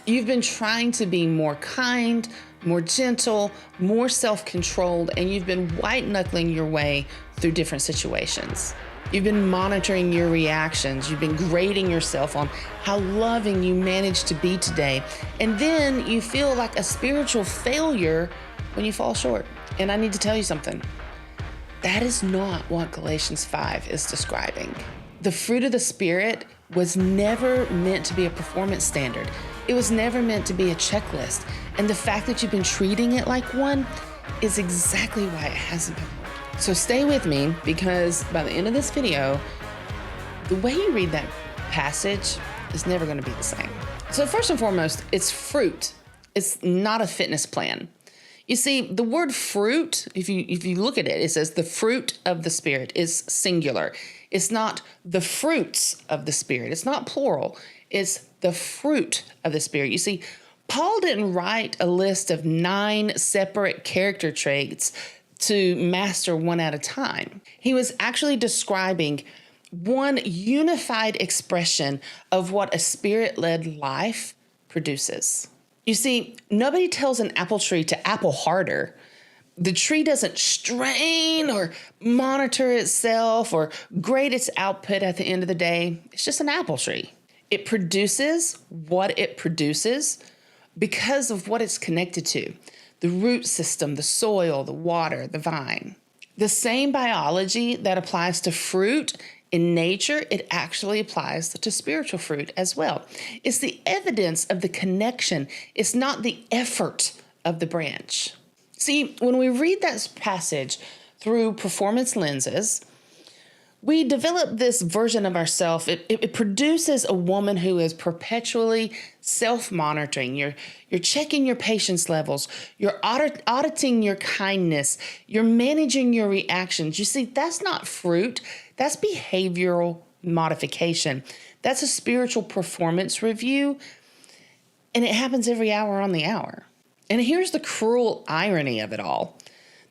You've been trying to be more kind, more gentle, more self-controlled, and you've been white-knuckling your way through different situations. You've been monitoring your reactions. You've been grading yourself on how loving you managed to be today. And then you feel like a spiritual failure when you fall short. And I need to tell you something. That is not what Galatians 5 is describing. The fruit of the Spirit was never meant to be a performance standard. It was never meant to be a checklist. And the fact that you've been treating it like one is exactly why it hasn't been working. So stay with me, because by the end of this video, the way you read that passage is never going to be the same. So first and foremost, it's fruit. It's not a fitness plan. You see, the word fruit, if you look at it, it says the fruit of the Spirit is singular. It's not the fruits of the Spirit. It's not plural. It's the fruit of the Spirit. You see, Paul didn't write a list of 9 separate character traits to master one at a time. He was actually describing one unified expression of what a Spirit-led life produces. You see, nobody tells an apple tree to apple harder. The tree doesn't strain or monitor itself or grade its output at the end of the day. It's just an apple tree. It produces what it produces because of what it's connected to: the root system, the soil, the water, the vine. The same biology that applies to fruit in nature, it actually applies to spiritual fruit as well. It's the evidence of the connection. It's not the effort of the branch. See, when we read that passage through performance lenses, we develop this version of ourselves. It produces a woman who is perpetually self-monitoring. You're checking your patience levels. You're auditing your kindness. You're managing your reactions. You see, that's not fruit. That's behavioral modification. That's a spiritual performance review, and it happens every hour on the hour. And here's the cruel irony of it all.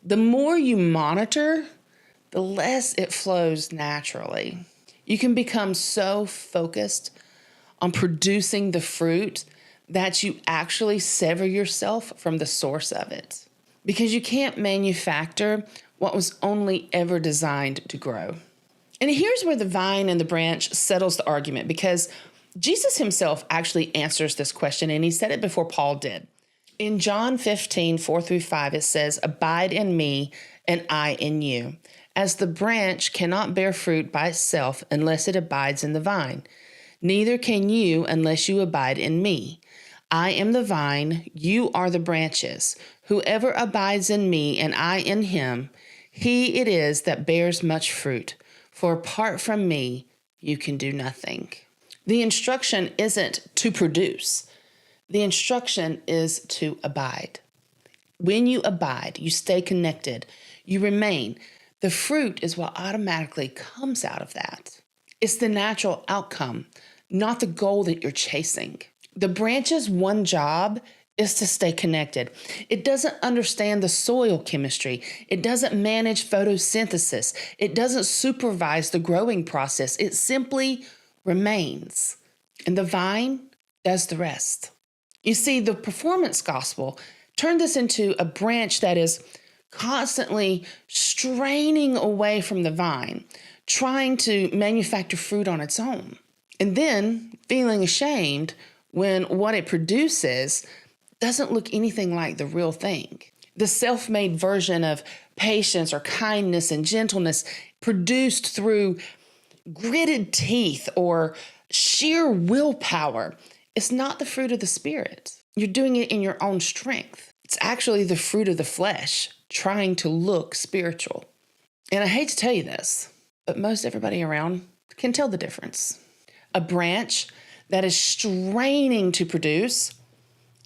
The more you monitor, the less it flows naturally. You can become so focused on producing the fruit that you actually sever yourself from the source of it, because you can't manufacture what was only ever designed to grow. And here's where the vine and the branch settles the argument, because Jesus himself actually answers this question, and he said it before Paul did. In John 15, 4-5, it says, "Abide in me and I in you. As the branch cannot bear fruit by itself unless it abides in the vine, neither can you unless you abide in me. I am the vine, you are the branches. Whoever abides in me and I in him, he it is that bears much fruit. For apart from me, you can do nothing." The instruction isn't to produce. The instruction is to abide. When you abide, you stay connected, you remain. The fruit is what automatically comes out of that. It's the natural outcome, not the goal that you're chasing. The branch's one job is to stay connected. It doesn't understand the soil chemistry. It doesn't manage photosynthesis. It doesn't supervise the growing process. It simply remains. And the vine does the rest. You see, the performance gospel turned this into a branch that is constantly straining away from the vine, trying to manufacture fruit on its own, and then feeling ashamed when what it produces doesn't look anything like the real thing. The self-made version of patience or kindness and gentleness produced through gritted teeth or sheer willpower, it's not the fruit of the Spirit. You're doing it in your own strength. It's actually the fruit of the flesh, trying to look spiritual. And I hate to tell you this, but most everybody around can tell the difference. A branch that is straining to produce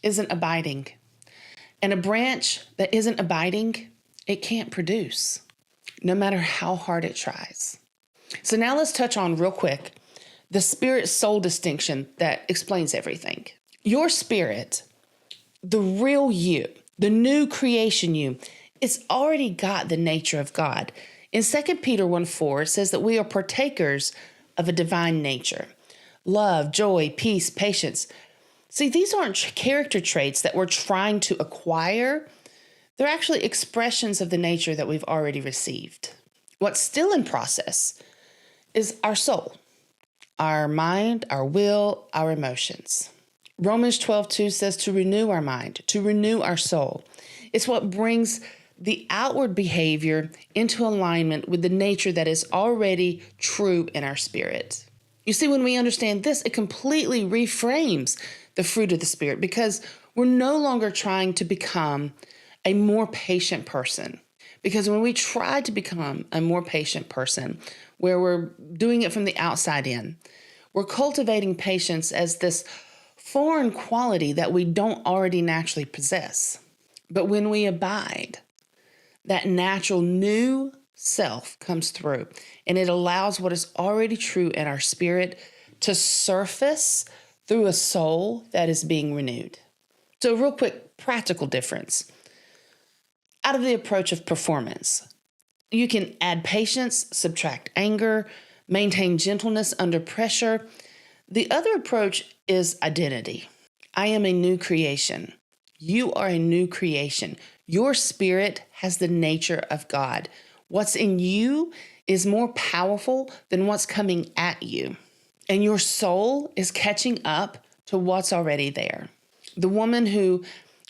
isn't abiding. And a branch that isn't abiding, it can't produce, no matter how hard it tries. So now let's touch on real quick the spirit-soul distinction that explains everything. Your spirit, the real you, the new creation you, it's already got the nature of God. In 2 Peter 1:4, it says that we are partakers of a divine nature. Love, joy, peace, patience. See, these aren't character traits that we're trying to acquire. They're actually expressions of the nature that we've already received. What's still in process is our soul, our mind, our will, our emotions. Romans 12:2 says to renew our mind, to renew our soul. It's what brings the outward behavior into alignment with the nature that is already true in our spirit. You see, when we understand this, it completely reframes the fruit of the Spirit, because we're no longer trying to become a more patient person. Because when we try to become a more patient person, where we're doing it from the outside in, we're cultivating patience as this foreign quality that we don't already naturally possess. But when we abide, that natural new self comes through, and it allows what is already true in our spirit to surface through a soul that is being renewed. So, real quick, practical difference. Out of the approach of performance, you can add patience, subtract anger, maintain gentleness under pressure. The other approach is identity. I am a new creation. You are a new creation. Your spirit has the nature of God. What's in you is more powerful than what's coming at you. And your soul is catching up to what's already there. The woman who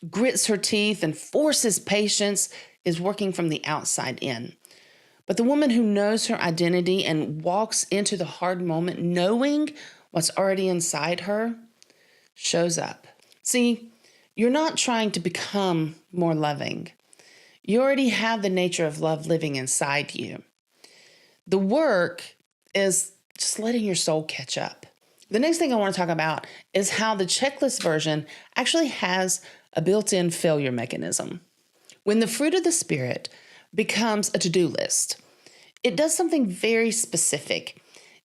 grits her teeth and forces patience is working from the outside in. But the woman who knows her identity and walks into the hard moment knowing what's already inside her shows up. See, you're not trying to become more loving. You already have the nature of love living inside you. The work is just letting your soul catch up. The next thing I want to talk about is how the checklist version actually has a built-in failure mechanism. When the fruit of the Spirit becomes a to-do list, it does something very specific.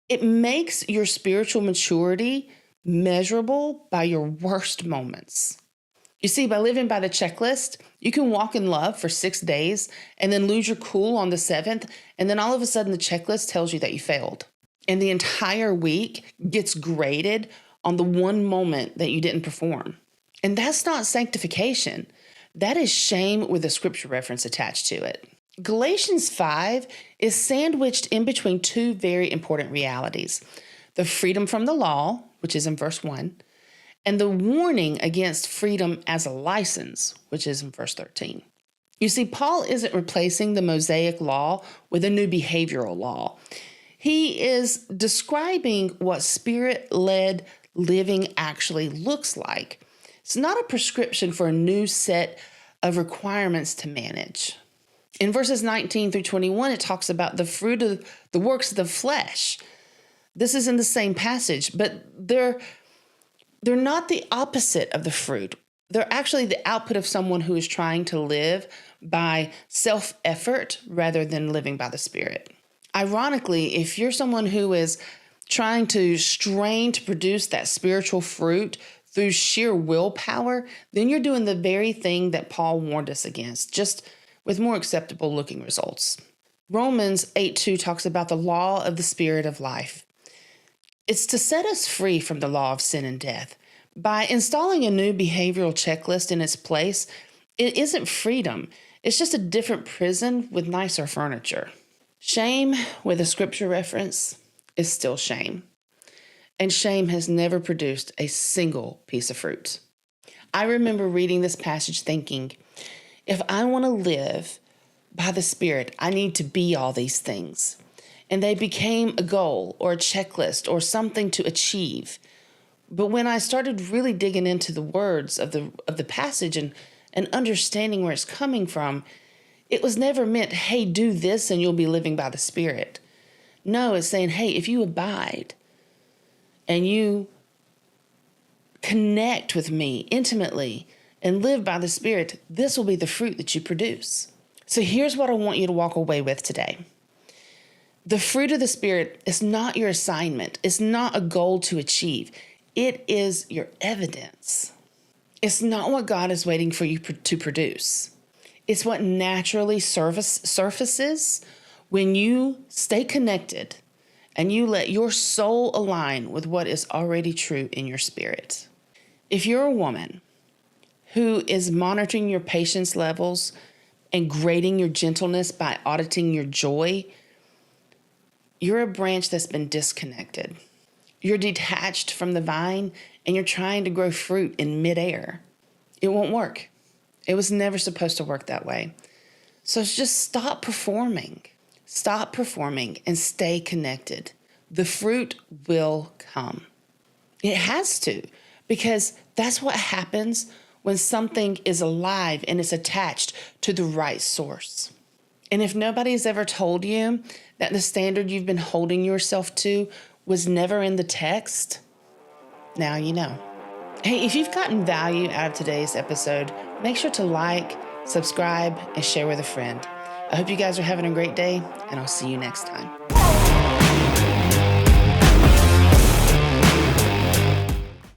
It makes your spiritual maturity measurable by your worst moments. You see, by living by the checklist, you can walk in love for 6 days and then lose your cool on the 7th, and then all of a sudden the checklist tells you that you failed. And the entire week gets graded on the one moment that you didn't perform. And that's not sanctification. That is shame with a scripture reference attached to it. Galatians 5 is sandwiched in between two very important realities: the freedom from the law, which is in verse 1, and the warning against freedom as a license, which is in verse 13. You see, Paul isn't replacing the Mosaic law with a new behavioral law. He is describing what spirit-led living actually looks like. It's not a prescription for a new set of requirements to manage. In verses 19 through 21, it talks about the fruit of the works of the flesh. This is in the same passage, but they're not the opposite of the fruit. They're actually the output of someone who is trying to live by self-effort rather than living by the Spirit. Ironically, if you're someone who is trying to strain to produce that spiritual fruit through sheer willpower, then you're doing the very thing that Paul warned us against, just with more acceptable looking results. Romans 8:2 talks about the law of the Spirit of life. It's to set us free from the law of sin and death. By installing a new behavioral checklist in its place, it isn't freedom. It's just a different prison with nicer furniture. Shame with a scripture reference is still shame. And shame has never produced a single piece of fruit. I remember reading this passage thinking, if I want to live by the Spirit, I need to be all these things. And they became a goal or a checklist or something to achieve. But when I started really digging into the words of the passage and understanding where it's coming from, it was never meant, hey, do this and you'll be living by the Spirit. No, it's saying, hey, if you abide and you connect with me intimately and live by the Spirit, this will be the fruit that you produce. So here's what I want you to walk away with today. The fruit of the Spirit is not your assignment. It's not a goal to achieve. It is your evidence. It's not what God is waiting for you to produce. It's what naturally surfaces when you stay connected and you let your soul align with what is already true in your spirit. If you're a woman who is monitoring your patience levels and grading your gentleness by auditing your joy, you're a branch that's been disconnected. You're detached from the vine and you're trying to grow fruit in midair. It won't work. It was never supposed to work that way. So just stop performing. Stop performing and stay connected. The fruit will come. It has to, because that's what happens when something is alive and it's attached to the right source. And if nobody's ever told you that the standard you've been holding yourself to was never in the text, now you know. Hey, if you've gotten value out of today's episode, make sure to like, subscribe, and share with a friend. I hope you guys are having a great day, and I'll see you next time.